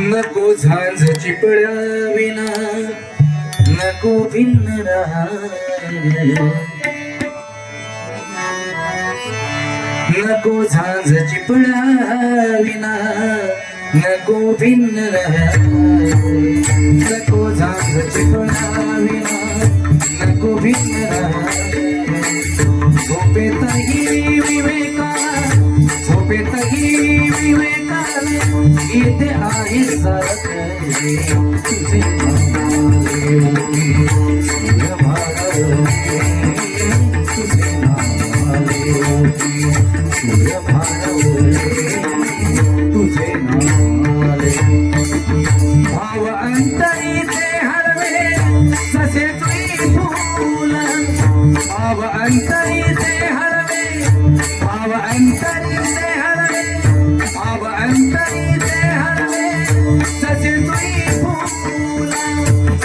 नको झांज चिपळ्या विना नको भिन्न नको झांज चिपळ्या विना नको भिन्न नको झांज चिपळ्या विना नको भिन्न झोपेतही विवेका झोपेतही विवेका येते आहे सारखे तुझे तुझे भाव अंतरीचे हरवे जसे तुई फूल भाव अंतरीचे हरवे भाव अंतरीचे हरवे भाव अंतरीचे हरवे जसे तुई फूल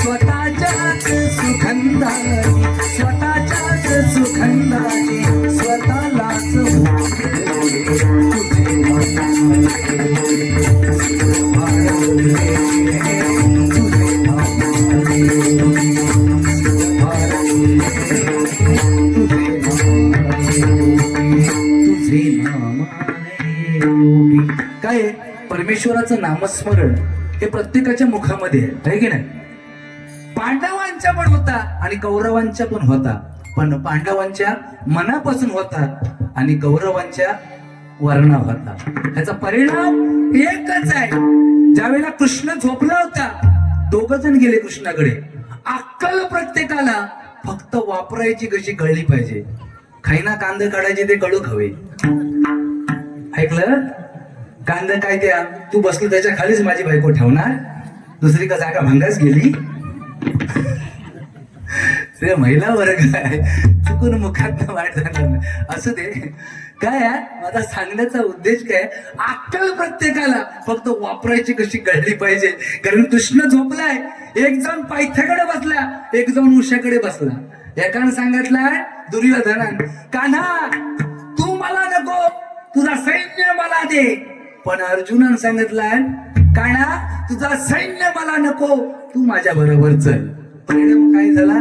स्वतःच्याच सुखंदाची स्वतःच्याच सुखंदाची स्वतःलाच काय परमेश्वराचं नामस्मरण हे प्रत्येकाच्या मुखामध्ये आहे की नाही. पांडवांच्या पण होता आणि कौरवांच्या पण होता, पण पांडवांच्या मनापासून होता आणि कौरवांच्या वर्णा होता. त्याचा परिणाम एकच आहे. ज्यावेळेला कृष्ण झोपला होता, दोघ जण गेले कृष्णाकडे. अक्कल प्रत्येकाला फक्त वापरायची कशी कळली पाहिजे. खाईना कांदा काढायचे ते कळू हवे. ऐकलं? कांदा काय द्या, तू बसलो त्याच्या खालीच माझी बायको ठेवणार, दुसरी का जागा भांगाच गेली. ते महिला वर्ग आहे, चुकून मुखात वाट जाणार नाही. असं ते काय आहे, माझा सांगण्याचा उद्देश काय, अक्कल प्रत्येकाला फक्त वापरायची कशी कळली पाहिजे. कारण कृष्ण झोपलाय, एक जण पायथ्याकडे बसला, एक जण उशाकडे बसला. एकानं सांगितलाय दुर्योधनान, कान्हा तू मला नको, तुझा सैन्य मला दे. पण अर्जुनानं सांगितलाय, कान्हा तुझा सैन्य मला नको, तू माझ्या बरोबर चल. परिणाम काय झाला,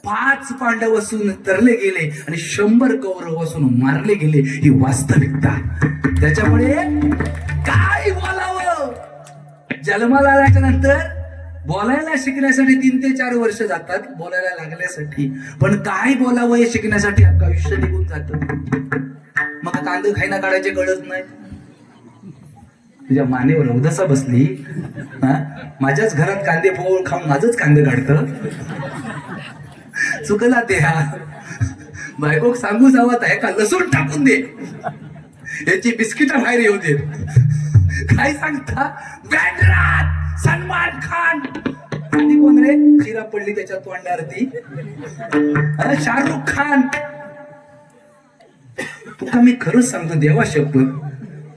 5 पांडव असून तरले गेले आणि 100 कौरव असून मारले गेले. ही वास्तविकता. त्याच्यामुळे काय बोलावं, जन्माला आल्याच्या नंतर बोलायला शिकण्यासाठी 3 ते 4 वर्ष जातात बोलायला लागण्यासाठी, पण काय बोलावं हे शिकण्यासाठी अख्खं आयुष्य निघून जातं. मग कांदे खायना काढायचे कळत नाही. तुझ्या मानेवर उदासा बसली, माझ्याच घरात कांदे पोळ खाऊन माझच कांदे काढतं. चुकला ते. बायको सांगू जावत आहे का लसूण टाकून दे, याची बिस्किट बाहेर येऊ दे. काय सांगता, बँडरात सलमान खान आणि कोण रे, खिरा पडली त्याच्या तोंडावरती, शाहरुख खान. तुका मी खरंच सांगतो, देवा शपथ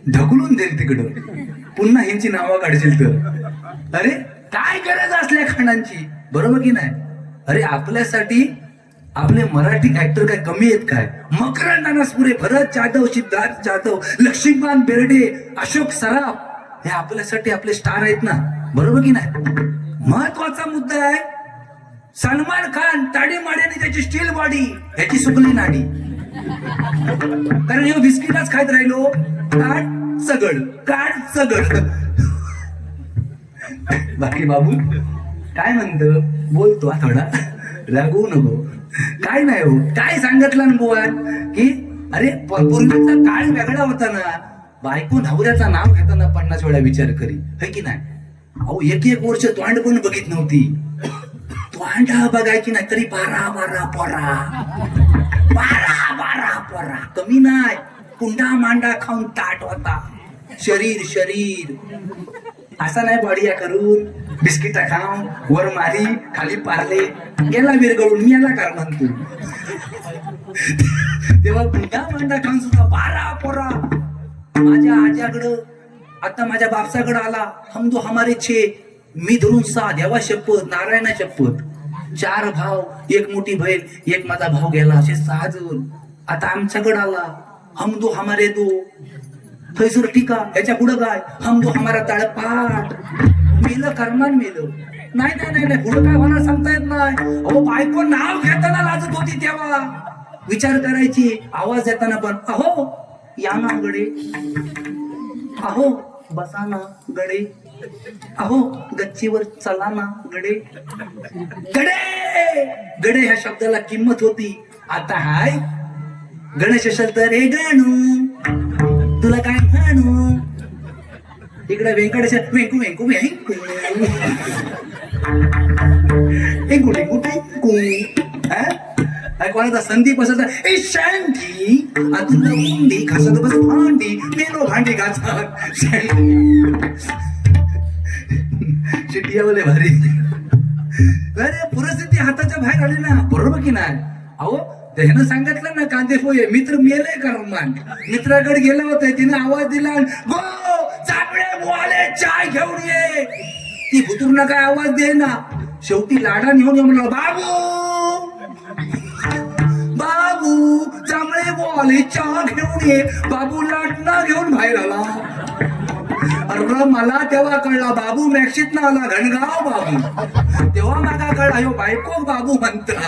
ढकलून देईल तिकडं, पुन्हा ह्यांची नावं काढशील तर. अरे काय गरज असल्या खानांची, बरोबर की नाही. अरे आपल्यासाठी आपले मराठी ऍक्टर काय कमी आहेत काय. मकरंद अनासपुरे, भरत जाधव, सिद्धार्थ जाधव, लक्ष्मीकांत बेर्डे, अशोक सराफ, हे आपल्यासाठी आपले स्टार आहेत ना, बरोबर की नाही. महत्वाचा मुद्दा आहे, सलमान खान ताडी माड्याने त्याची स्टील बॉडी, ह्याची सुकली नाडी. कारण हे बिस्किटच खात राहिलो, काढ सगळ काढ सगळ. बाकी बाबू काय म्हणतो, बोलतो थोडा, रागवू नको. काय नाही हो, काय सांगितलं ना बुवा की अरे पूर्वीचा काळ वेगळा होता ना. बायको नवऱ्याचा नाव घेताना 50 वेळा विचार करी, है की नाही. अहो 1 वर्ष तोंड पण बघित नव्हती. तोंडा बघायची नाही तरी 12 पोरा, 12 पोरा कमी नाही. कुंडा मांडा खाऊन ताट होता. शरीर शरीर असा नाही बॉडिया करून बिस्किट खाऊन वर मारी खाली पारले गेला विरगळून मी याला काय म्हणतो. तेव्हा कुंडा मांडा खाऊन सुद्धा 12 पोरा. माझ्या आज्याकडं आता माझ्या बापसाकडं आला, हम दो हमारे छे, मी धरून 6, देवा शपथ नारायणा शपथ. 4 भाव, 1 मोठी बहीण, 1 माझा भाऊ गेला, असे 6 जण. आता आमच्याकडे आला, हम दो हमारे दो. थैसर टीका, याच्या पुढं काय, हम दो हमारा ताळपाट. मेलं कर्मान मेलं. नाही नाही नाही नाही, पुढं काय होणार सांगता येत नाही. अहो बायको नाव घेताना लाजत होती तेव्हा. विचार करायची, आवाज येताना पण, अहो या ना गडे, अहो बसा ना गडे, अहो गच्चीवर चला ना गडे. गडे गडे ह्या शब्दाला किंमत होती. आता हाय गणेश असेल तर, हे गणू तुला काय म्हणू, इकडे व्यंकटेश वेंकू वेंकू वेंकू वेंकू वेंकू कोणाचा संदीप असं ए शांती अजून मुंडी घासत बस भांडी, मेलो भांडी घासत शिटियावले भारी. अरे परिस्थिती हाताच्या बाहेर आली ना, बरोबर की नाही. अहो त्यानं सांगितलं ना कांदे पोहे, मित्र मेले कर्मान. मित्राकडे गेलं होतं, तिने आवाज दिला, गो चांगले बोले चाय घेऊन ये. ती भुतूरनं काय आवाज दे ना, शेवटी लाडा घेऊन ये म्हणलं, बाबू बाबू चांगले बोले चहा घेऊन ये. बाबू लाटणं घेऊन बाहेर आला. अरे मला तेव्हा कळला बाबू मॅक्सित ना आला, घनगाव बाबू. तेव्हा मागा कळला ह्यो बायको बाबू म्हणता.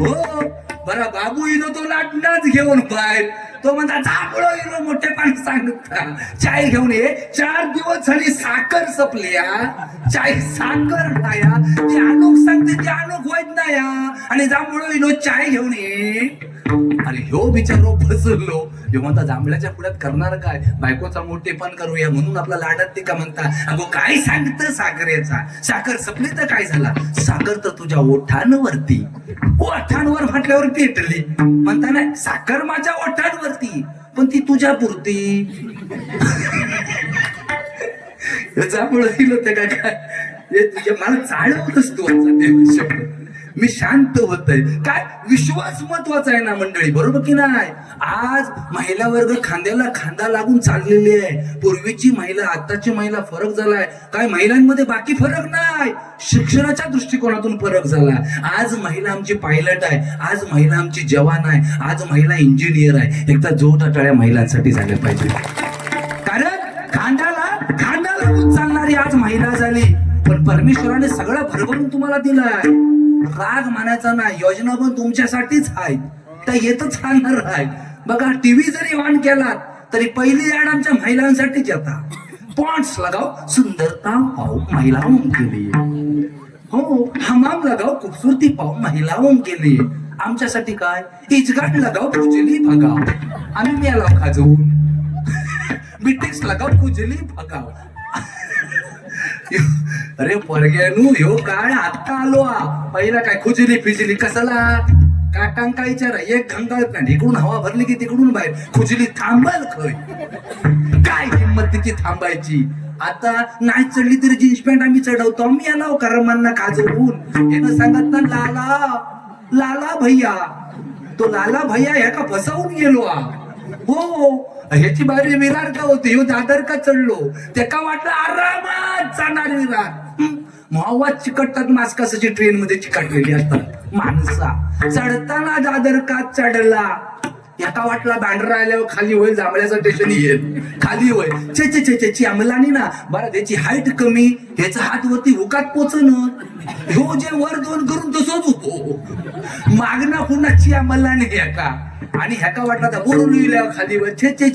हो बरा बाबू इलो तो लाटणाच घेऊन बाहेर. तो म्हणता झापळो इलो मोठेपण सांगता, चाय घेऊन ये. 4 दिवस झाली साखर सपल्या, चाय साखर नाया, ती आणूक सांगते ती आणूक होत नाया, आणि जांभळो इलो चाय घेऊन ये. आणि ह्यो बिचारो फसलो. ह्यो म्हणता जांभळ्याच्या पुढ्यात करणार काय, बायकोचा मोठेपण करूया म्हणून आपला लाडात ते का म्हणता. अगो काय सांगत साखरेचा, साखर सपली तर काय झाला, साखर तर तुझ्या ओठांवरती. ओठांवर म्हटल्यावर पेटली म्हणता ना, साखर माझ्या ओठांवरती पण ती तुझ्या पुरती. जांभळं होतं का काय, तुझ्या मला चाळवतच तू शब्द. मी शांत होतय काय, विश्वास महत्वाचा आहे ना मंडळी, बरोबर की नाही. आज महिला वर्ग खांद्याला खांदा लागून चाललेली आहे. पूर्वीची महिला आताची महिला फरक झालाय काय, महिलांमध्ये बाकी फरक नाही, शिक्षणाच्या दृष्टिकोनातून फरक झाला. आज महिला आमची पायलट आहे, आज महिला आमची जवान आहे, आज महिला इंजिनियर आहे. एकदा जोरदार महिलांसाठी झाल्या पाहिजे, कारण खांद्याला खांदा लागून चालणारी आज महिला झाली. पण परमेश्वराने सगळं भरभरून तुम्हाला दिलाय. राग मानायचा नाही, योजना पण तुमच्यासाठीच आहे, त्या येतच राहणार आहे. बघा टीव्ही जरी ऑन केलात तरी पहिली ऍड आमच्या महिलांसाठीच येतात. पॉइंट्स लगाव सुंदरता पाहू महिलाओं के लिए, हो हमाम लगाव खूबसूरती पाहू महिलाओं के लिए. आमच्यासाठी काय, इजगाट लगाव खुजली भगाव, आम्ही मेलाव खाजवून. बिटेक्स लगाव खुजली भगाव. अरे पोरग्यानू ह्यो काळ आता आलो आ. पहिला काय खुजली फिजली कसला, काकांका विचारा, एक घंगाळ पॅन्ट इकडून हवा भरली की तिकडून बाहेर खुजली थांबल खय, काय किंमत तिची थांबायची. आता नाही चढली तरी जीन्स पॅन्ट आम्ही चढवतो, आम्ही आलो कर्मांना खाजवून. यानं सांगत ना लाला लाला भैया, तो लाला भैया ह्या का फसवून गेलो आ. हो ह्याची बारी विरार का होती, ह्यो दादर का चढलो, ते का वाटलं आरामात जाणार विरार. आवाज चिकटतात मास्कासाची ट्रेन मध्ये चिकटलेली असतात माणसा. चढताना दादर का चढला, एका वाटला बँड्रा आल्यावर खाली होईल, जांभळ्याचं स्टेशन येईल खाली होईल. चे अंमलानी ना बरं, त्याची हाईट कमी, ह्याचा हात वरती हुकात पोचन, ह्यो जे वर दोन करून तसंच होतो. मागना पुन्हा अंमलाने एका, आणि ह्याका वाटला तर बोरलिल्यावर खाली वर छे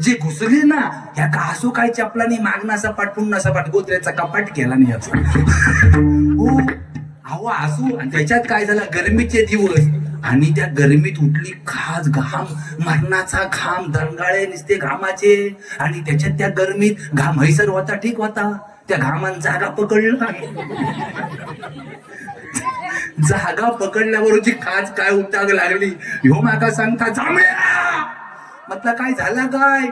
जे घुसली ना ह्याका हसू काय चपलानी, मागना सपाट पुन्हा सपाट, गोत्र्याचा कपाट केला नाही याचा. हो अहो हसू. आणि त्याच्यात काय झालं, गरमीचे दिवस, आणि त्या गरमीत उठली खास घाम, मरणाचा घाम, दंगाळे नुसते घामाचे. आणि त्याच्यात त्या गरमीत घाम हैसर होता, ठीक होता, त्या घामान जागा पकडला. जागा पकडल्यावर जी खाज काय उठाग लागली, ह्यो माका सांगता जांभळ्या. म्हटलं काय झाला काय,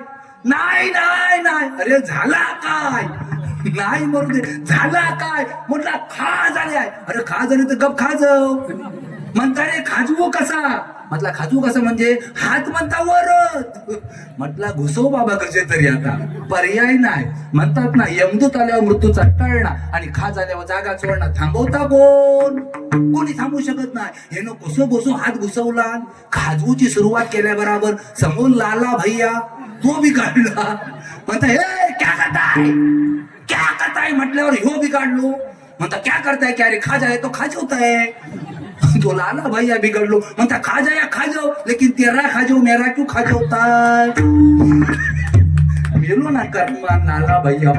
नाही नाही नाही. अरे झाला काय, नाही मरू दे, झाला काय म्हटलं, खा झाले आहे. अरे खा झाले तर गप खाजव म्हणता रे, खाजवू कसा. म्हटला खाजू कसं म्हणजे हात म्हणता वरत. म्हटला घुसव बाबा कसे तरी आता पर्याय नाही. म्हणतात ना यमदूत आल्यावर मृत्यूचा टळणार आणि खाज आल्यावर जागा चोळणार. थांबवता कोणी थांबू शकत नाही. हे न घुसो हात घुसवला. खाजूची सुरुवात केल्याबरोबर समोर लाला भैया तो बिघडला. म्हणता हे क्या करताय म्हटल्यावर ह्यो बिघडलो. म्हणता क्या करताय क्या रे खाजा है तो खाजवता है. तो लाला भैया बिगड़लो. म्हणता खाजा या खाजव लेकिन तेरा खाजव मेरा क्यों खाजवता. मेलो ना कर्मा लाला भैया.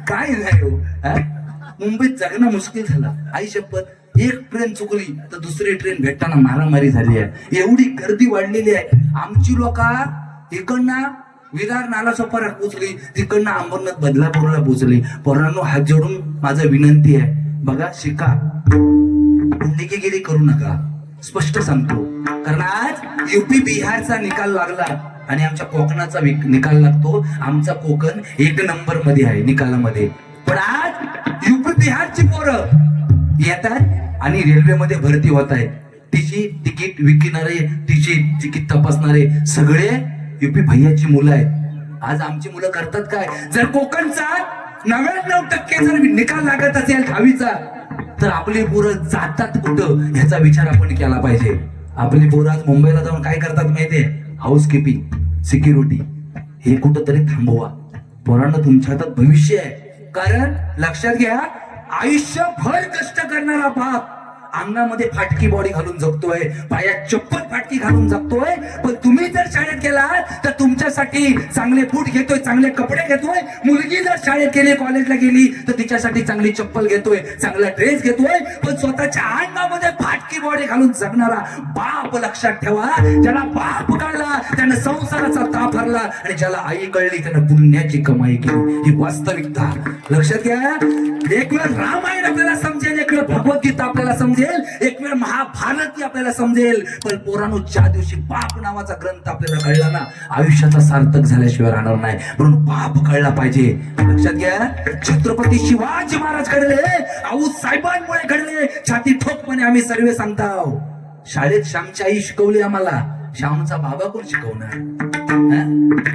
काय नाही हो. मुंबईत जगणं मुश्किल झाला. आई शपथ. एक ट्रेन चुकली तर दुसरी ट्रेन भेटताना मारामारी झाली आहे. एवढी गर्दी वाढलेली आहे. आमची लोक इकडनं विरार नाला सोपारा पोचली, तिकडनं अंबरनाथ बदलापूरला पोचली. पोरांनो हात जोडून माझं विनंती आहे, बघा शिका, गुंडगिरी करू नका. स्पष्ट सांगतो. कारण आज युपी बिहारचा निकाल लागला आणि आमच्या कोकणाचा निकाल लागतो. आमचा कोकण 1 नंबर मध्ये आहे निकालामध्ये. पण आज युपी बिहारची पोरं येतात आणि रेल्वेमध्ये भरती होत आहेत. तिची तिकीट विकणारे, तिची तिकीट तपासणारे सगळे युपी भैयाची मुलं आहेत. आज आमची मुलं करतात काय, जर कोकणचा 99% जर निकाल लागत असेल 10वीचा, तर आपली पोरं जातात कुठं ह्याचा विचार आपण केला पाहिजे. आपली पोरं आज मुंबईला जाऊन काय करतात माहितीये, हाऊस कीपिंग, सिक्युरिटी. हे कुठंतरी थांबवा. पोरांना तुमच्या हातात भविष्य आहे. कारण लक्षात घ्या, आयुष्यभर कष्ट करणारा बाप अंगामध्ये फाटकी बॉडी घालून जगतोय, पायात चप्पल फाटकी घालून जगतोय. पण तुम्ही जर शाळेत गेलात तर तुमच्यासाठी चांगले बूट घेतोय, चांगले कपडे घेतोय. मुलगी जर शाळेत गेली, कॉलेजला गेली तर तिच्यासाठी चांगली चप्पल घेतोय, चांगला ड्रेस घेतोय. पण स्वतःच्या अंगामध्ये फाटकी बॉडी घालून जगणारा बाप लक्षात ठेवा, ज्याला बाप कळला त्यानं संसाराचा ताप हरला आणि ज्याला आई कळली त्यानं पुण्याची कमाई केली. ही वास्तविकता लक्षात घ्या. एक वेळ रामायण आपल्याला समजेल, एक वेळ भगवद्गीता आपल्याला समजेल, एक वेळ महाभारत आपल्याला समजेल. पण पोरांनो, ज्या दिवशी बाप नावाचा ग्रंथ आपल्याला कळला ना, आयुष्याचा सार्थक झाल्याशिवाय राहणार नाही. म्हणून बाप कळला पाहिजे. लक्षात घ्या, छत्रपती शिवाजी महाराज घडले, आऊस साहेबांमुळे घडले. छाती ठोकपणे आम्ही सर्व सांगताव. शाळेत श्यामची आई शिकवली आम्हाला. श्यामचा बाबा कोण शिकवणार?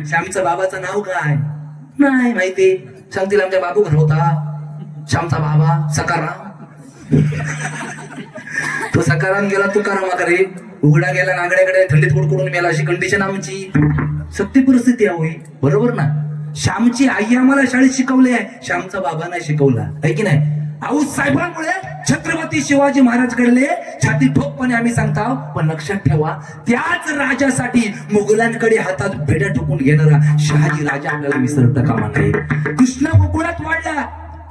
श्यामचा बाबाचं नाव काय नाही माहिती. सांगतील आमच्या बाबू घर होता श्यामचा बाबा सकाराम. तो सकाराम गेला तुकाराम करे, उघडा गेला नागड्याकडे, थंडीत कुडकुडून मेला. अशी कंडिशन आमची. सत्य परिस्थिती आहे बरोबर ना. श्यामची आई आम्हाला शाळेत शिकवली आहे, श्यामचा बाबा नाही शिकवला आहे की नाही. आऊस साहेबांमुळे छत्रपती शिवाजी महाराज घडले. छाती ठोकपणे आम्ही सांगताव. पण लक्षात ठेवा, त्याच राजासाठी मुघलांकडे हातात बेड्या ठोकून घेणारा शहाजी राजा आपल्याला विसरता कामा नये. कृष्ण गोकुळात वाढला,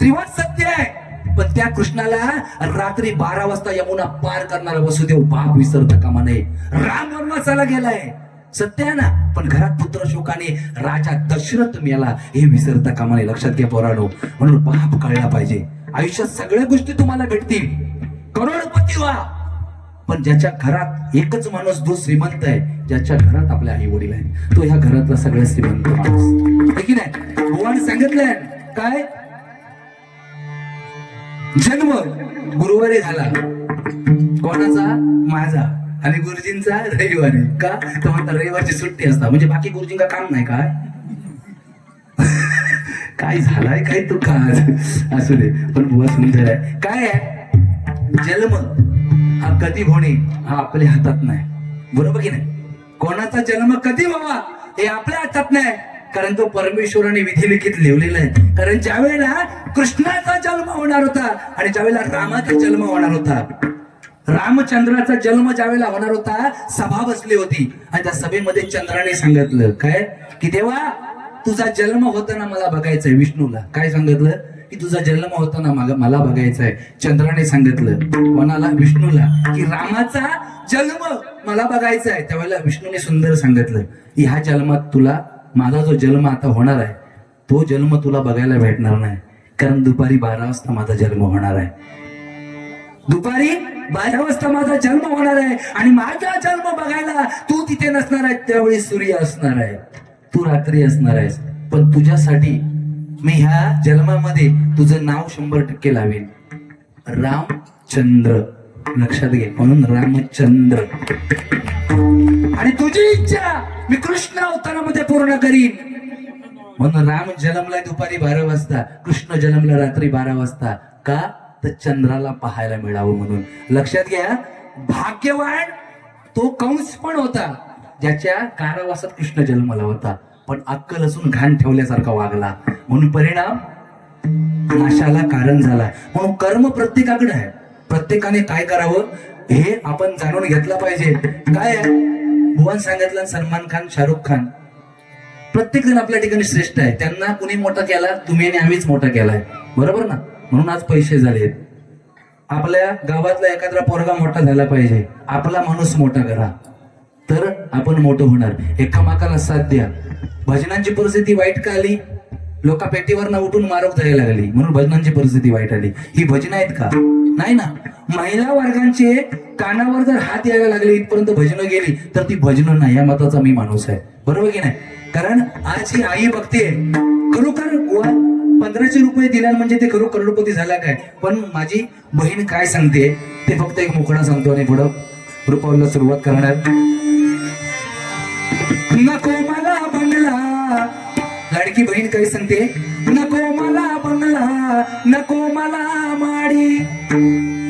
त्रिवाद सत्य आहे. पण त्या कृष्णाला रात्री 12 वाजता यमुना पार करणारा वसुदेव बाप विसरता कामा नये. राम वनवासाला गेलाय, सत्य आहे ना. पण घरात पुत्र शोकाने राजा दशरथ मेला, हे विसरता कामा नये. लक्षात घ्या पोरांनो. म्हणून बाप कळला पाहिजे. आयुष्यात सगळ्या गोष्टी तुम्हाला भेटतील, करोडपती व्हा. पण ज्याच्या घरात एकच माणूस जो श्रीमंत आहे, ज्याच्या घरात आपले आई वडील आहेत, तो ह्या घरातला सगळ्यात श्रीमंत माणूस आहे की नाही. भगवान सांगितलंय काय, जन्म गुरुवारी झाला. कोणाचा? माझा. आणि गुरुजींचा रविवारी. का तर म्हणता रविवारची सुट्टी असता, म्हणजे बाकी गुरुजींका काम नाही काय. काय झालाय काय तू का असू दे. पण बुवा सुंदर आहे. काय आहे, जन्म हा कधी होणे हा आपल्या हातात नाही, बरोबर की नाही. कोणाचा जन्म कधी व्हावा हे आपल्या हातात नाही, कारण तो परमेश्वराने विधिलिखित लिहिलेला आहे. कारण ज्या वेळेला कृष्णाचा जन्म होणार होता आणि ज्यावेळेला रामाचा जन्म होणार होता, रामचंद्राचा जन्म ज्यावेळेला होणार होता, सभा बसली होती. आणि त्या सभेमध्ये चंद्राने सांगितलं काय, की देवा तुझा जन्म होताना मला बघायचंय. विष्णूला काय सांगितलं, की तुझा जन्म होताना मला बघायचंय. चंद्राने सांगितलं कोणाला? विष्णूला, की रामाचा जन्म मला बघायचा आहे. त्यावेळेला विष्णूने सुंदर सांगितलं, की ह्या जन्मात तुला माझा जो जन्म आता होणार आहे, तो जन्म तुला बघायला भेटणार नाही. कारण दुपारी 12 वाजता माझा जन्म होणार आहे. दुपारी 12 वाजता माझा जन्म होणार आहे. आणि माझा जन्म बघायला तू तिथे नसणार आहे. त्यावेळी सूर्य असणार आहे, तू रात्री असणार आहेस. पण तुझ्यासाठी मी ह्या जन्मामध्ये तुझं नाव 100% लावेन, रामचंद्र. लक्षात घे. म्हणून रामचंद्र. आणि तुझी इच्छा मी कृष्ण अवतारामध्ये पूर्ण करीन. म्हणून राम जन्मला दुपारी 12 वाजता, कृष्ण जन्मला रात्री 12 वाजता. का तर चंद्राला पाहायला मिळावं म्हणून. लक्षात घ्या, भाग्यवान तो कंस पण होता ज्याच्या कारावासात कृष्ण जन्मला होता, पण अक्कल असून घाण ठेवल्यासारखा वागला, म्हणून परिणाम नाशाला कारण झाला. म्हणून कर्म प्रत्येकाकडे आहे. प्रत्येकाने काय करावं हे आपण जाणून घेतलं पाहिजे. काय आहे, भुवन सांगितलं, सलमान खान, शाहरुख खान, प्रत्येक जण आपल्या ठिकाणी श्रेष्ठ आहे. त्यांना कुणी मोठा केला, तुम्ही आणि आम्हीच मोठा केलाय, बरोबर ना. म्हणून आज पैसे झालेत. आपल्या गावातला एखादा पोरगा मोठा झाला पाहिजे, आपला माणूस मोठा करा, तर आपण मोठं होणार. एकामेकाला साथ द्या. भजनांची परिस्थिती वाईट का आली? लोक पेटीवर न उठून मारोक द्यायला लागली, म्हणून भजनांची परिस्थिती वाईट आली. ही भजन आहेत का? नाही ना. महिला वर्गांचे कानावर जर हात यायला लागले, इथपर्यंत भजनं गेली, तर ती भजनं नाही, या मताचा मी माणूस आहे, बरोबर की नाही. कारण आज ही आई बघते, खरोखर 1500 रुपये दिल्या म्हणजे ते खरं करोडपती झाला काय. पण माझी बहीण काय सांगते ते फक्त एक मुकडा सांगतो आणि पुढं रुपावला सुरुवात करणार. नको मला बंगला, लाडकी बहीण काय सांगते, नको मला बंगला, नको मला माडी,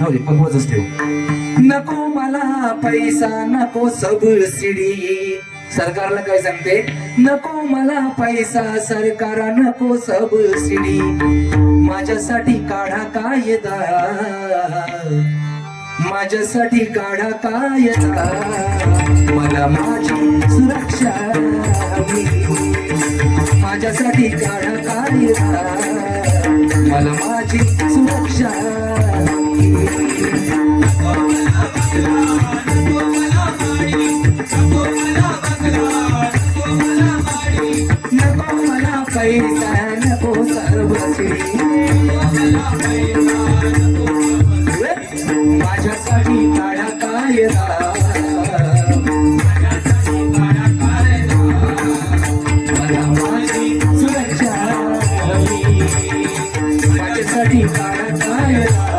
हो रे पगवच असते, नको मला पैसा, नको सबसिडी. सरकारला काय सांगते, नको मला पैसा, सरकार नको सबसिडी. माझ्यासाठी काढा कायदा, माझ्यासाठी काढा कायदा, मला माझी सुरक्षा हवी. माझ्यासाठी काढा कायदा, मला माझी सुरक्षा हवी. नको मला पैसा, नको सर्वस्वी, माझ्यासाठी काढा कायदा, मला माझी सुरक्षा हवी. माझ्यासाठी काढा कायदा.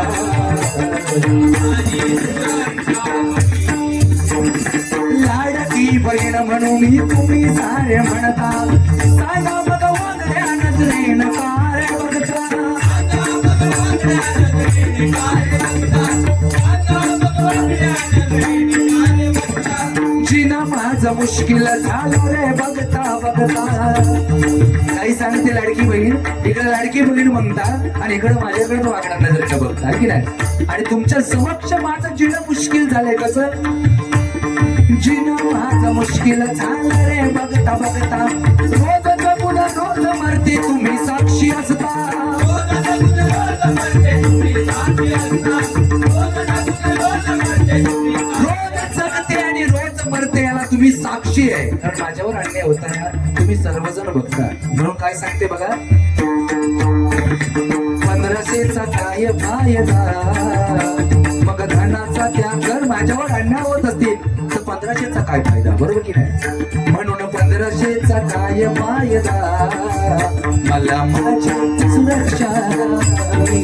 लाडकी बहीण म्हणून मी तुम्ही सारे म्हणता, सांगा भगवान नजरेन काय बघता. जिना माझं मुश्किल झालं रे बघता बघता. काही सांगते लाडकी बहीण, इकडे लाडकी बहीण म्हणता आणि इकडे माझ्याकडे वाकडा नजरेनं बघता की नाही. आणि तुमच्या समक्ष माझं जिणं मुश्किल झालंय. कसं जिणं माझं मुश्किल झालं रे बघता बघता. रोज जगून रोज मरते तुम्ही साक्षी असता. रोज जगते आणि रोज मरते, याला तुम्ही साक्षी आहे. कारण माझ्यावर अन्याय होता तुम्ही सर्वजण बघता. म्हणून काय सांगते बघा, 1500चा काय फायदा, मग धनाचा त्याग. जर माझ्यावर अन्याय होत असतील तर 1500चा काय फायदा, बरोबर की नाही. म्हणून 1500चा काय फायदा, मला माझी सुरक्षा हवी.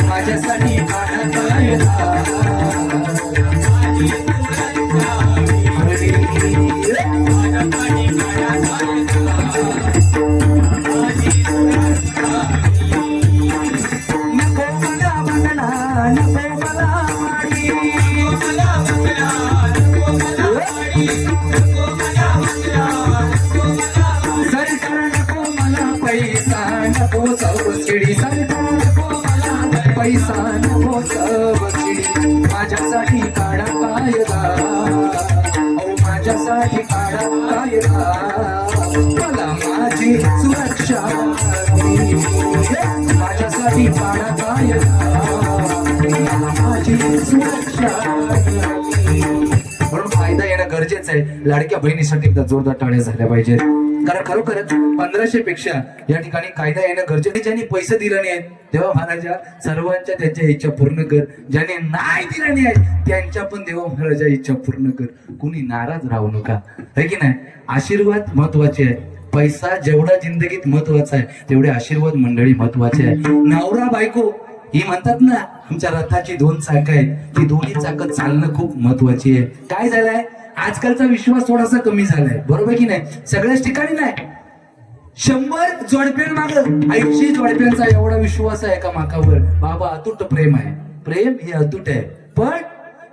माझ्यासाठी काढा कायदा, पैसा नको सबसिडी. माझ्यासाठी काढा कायदा, ओ माझ्यासाठी काढा कायदा, मला माझी सुरक्षा हवी. माझ्यासाठी काढा कायदा, मला माझी सुरक्षा हवी. म्हणून फायदा येणं गरजेचं आहे. लाडक्या बहिणीसाठी एकदा जोरदार टाळ्या झाल्या पाहिजेत. कारण खरोखरच 1500 पेक्षा या ठिकाणी कायदा येणं गरजेचं. ज्यांनी पैसे दिले नाही देवा महाराजा सर्वांच्या त्यांच्या इच्छा पूर्ण कर. ज्याने नाही दिले नाही त्यांच्या पण देवा महाराजा इच्छा पूर्ण कर. कुणी नाराज राहू नका, है की नाही. आशीर्वाद महत्वाचे आहे. पैसा जेवढा जिंदगीत महत्वाचा आहे तेवढे आशीर्वाद मंडळी महत्वाचे आहे. नवरा बायको ही म्हणतात ना आमच्या रथाची 2 चाकं आहेत, ती दोन्ही चाकं चालणं खूप महत्वाची आहे. काय झालंय, आजकालचा विश्वास थोडासा कमी झालाय, बरोबर की नाही? सगळ्याच ठिकाणी नाही. 100 जोडप्यांमाग 80 जोडप्यांचा एवढा विश्वास आहे का माकावर? बाबा अतूट प्रेम आहे, प्रेम हे अतूट आहे. पण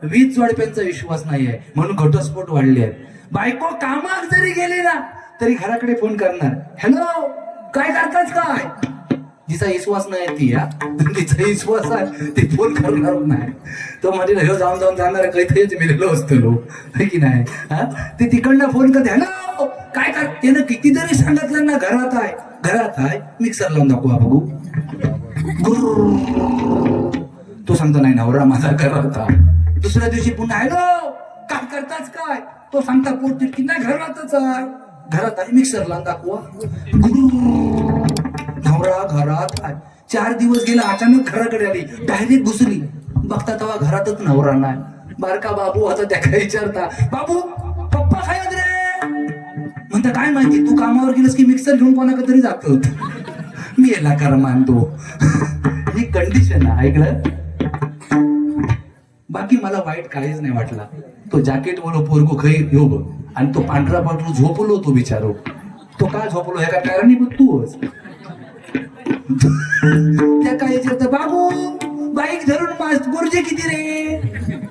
20 जोडप्यांचा विश्वास नाही आहे, म्हणून घटस्फोट वाढले आहेत. बायको कामाक जरी गेली ना तरी घराकडे फोन करणार, हॅलो काय करताच काय? जिचा विश्वास नाही ती तिचा विश्वास आहे ती फोन करणार नाही. तो म्हणजे हो जाऊन जाऊन जाणार काहीतरीच मिळालं असतं लोक की नाही. ते तिकडनं फोन करते, हॅलो काय कर? त्यानं कितीतरी सांगितलं ना घरात आहे, घरात आहे, मिक्सर लावून दाखवा बघू. तो सांगतो नाही नवरा माझा घरात आहे. दुसऱ्या दिवशी पुन्हा हॅलो काय करताच काय? तो सांगता पोट की नाही घरातच आहे, घरात आहे, मिक्सर लावून दाखवा. नवरा घरात आहे. 4 दिवस गेला, अचानक घराकडे आली, डायरेक्ट घुसली. बघता तेव्हा घरातच नवरा नाही. बारका बाबू आता त्या काय विचारता, बाबू पप्पा काय रे? म्हणता काय माहिती, तू कामावर गेलस की मिक्सर घेऊन कोणाकडे तरी जातो. मी याला कर मानतो. ही कंडिशन आहे, ऐकलं? बाकी मला वाईट काहीच नाही वाटला. तो जॅकेट बोलो पोरगो खाई घेऊ बघ, आणि तो पांढरा पांढरा झोपलो तो बिचारो. तो का झोपलो हे का कारण तूच त्या काय विचारत, बाबू बाईक धरून मास गुरुजी किती रे?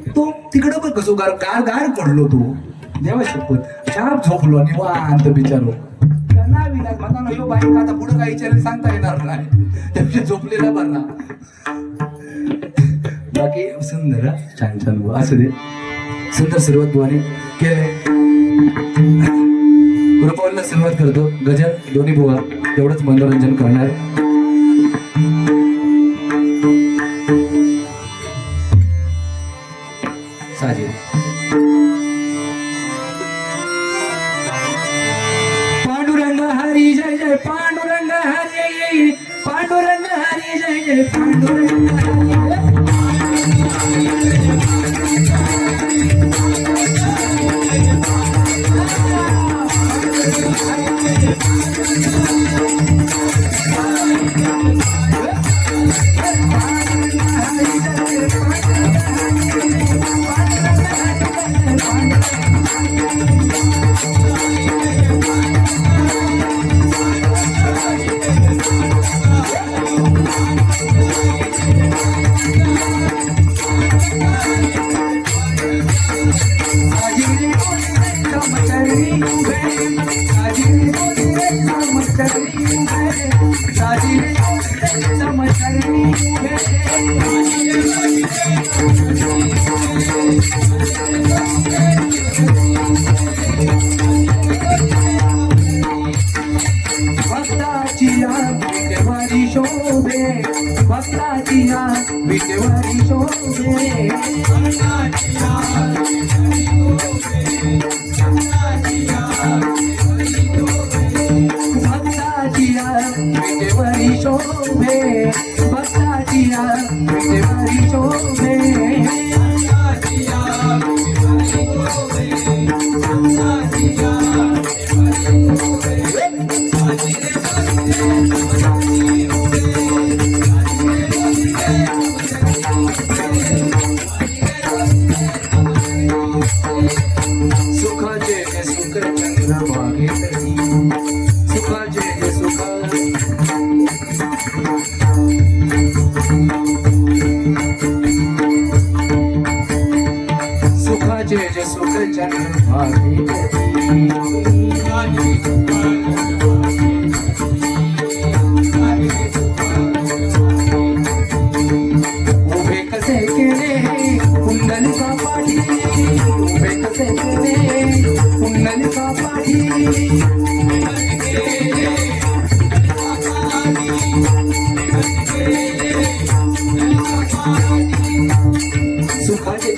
तो तिकडं बघ कसो गार गार गार पडलो. तो देवा शपथ छाप झोपलो निवांत बिचारो. त्यांना विलास म्हणा यो बाईक आता पुढे काही विचारायला सांगता येणार नाही, त्यापेक्षा झोपलेला बरा. बाकी सुंदर छान छान असू दे. सुंदर सुरुवात बुवाने केले. रुपावलीला सुरुवात करतो. गजल दोन्ही बुवा तेवढंच मनोरंजन करणार. साजिद पांडुरंग हरी जय जय पांडुरंग हरी, पांडुरंग हरी जय जय पांडुरंग हरी.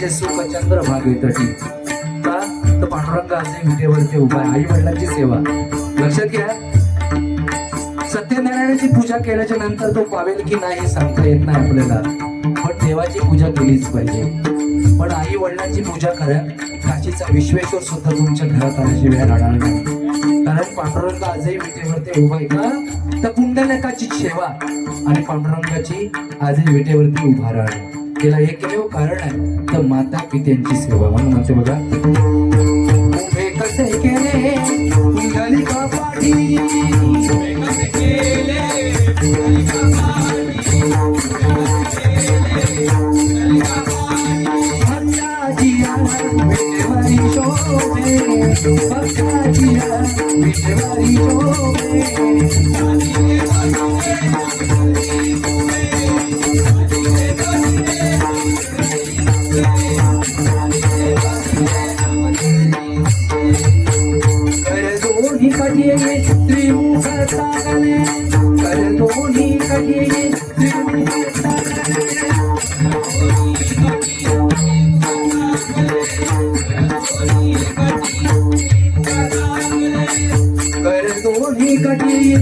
सुख चंद्र भागे तटी का तर पांडुरंग असे विटेवरती उभा आहे. आई वडिलांची सेवा लक्षात घ्या. सत्यनारायणाची पूजा केल्याच्या नंतर तो पावेल की नाही हे सांगता येत नाही आपल्याला, पण देवाची पूजा केलीच पाहिजे. पण आई वडिलांची पूजा करा, काशीची रात्रीचा विश्वेश्वर सुद्धा तुमच्या घरात आल्याची वेळ राहणार नाही. कारण पांडुरंग आजही विटेवरती उभा आहे का, तर पुंडलिकाची सेवा आणि पांडुरंगाची आजही विटेवरती उभा राहणे त्याला एकमेव कारण आहे, तर माता पित्यांची सेवा. म्हणून म्हणते बघा, उभे कसे केले पुंडलिका पाठी, उभे कसे केले पुंडलिका पाठी, भक्ताजिया विटेवरी शोभे, भक्ताजिया विटेवरी शोभे. कर दोन्ही कढिये त्रिमुख चालले, कर दोन्ही कढिये त्रिमुख चालले, कर दोन्ही कढिये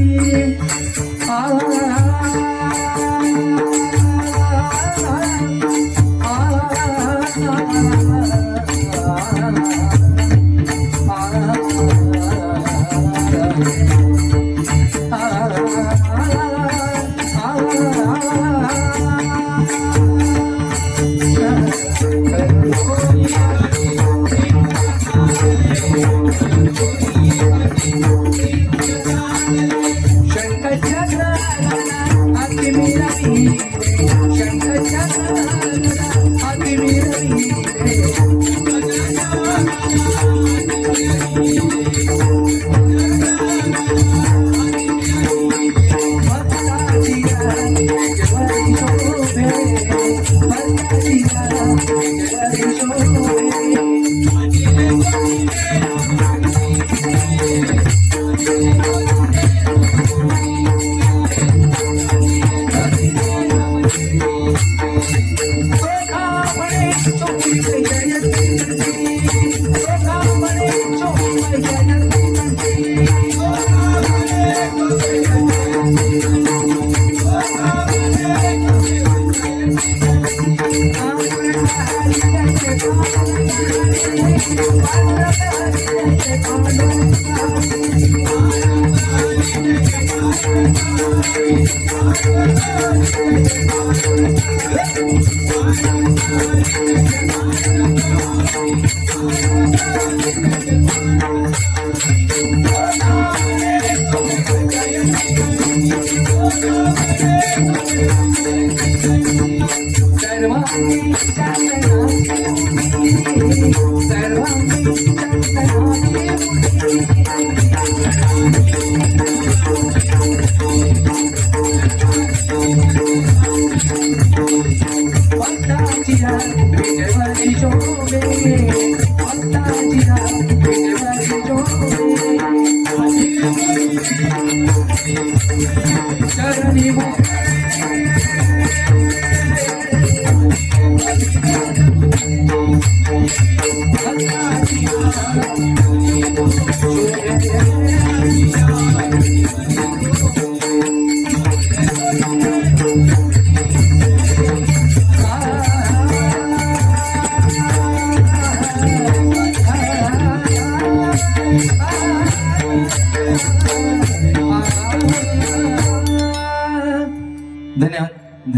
धन्यवाद.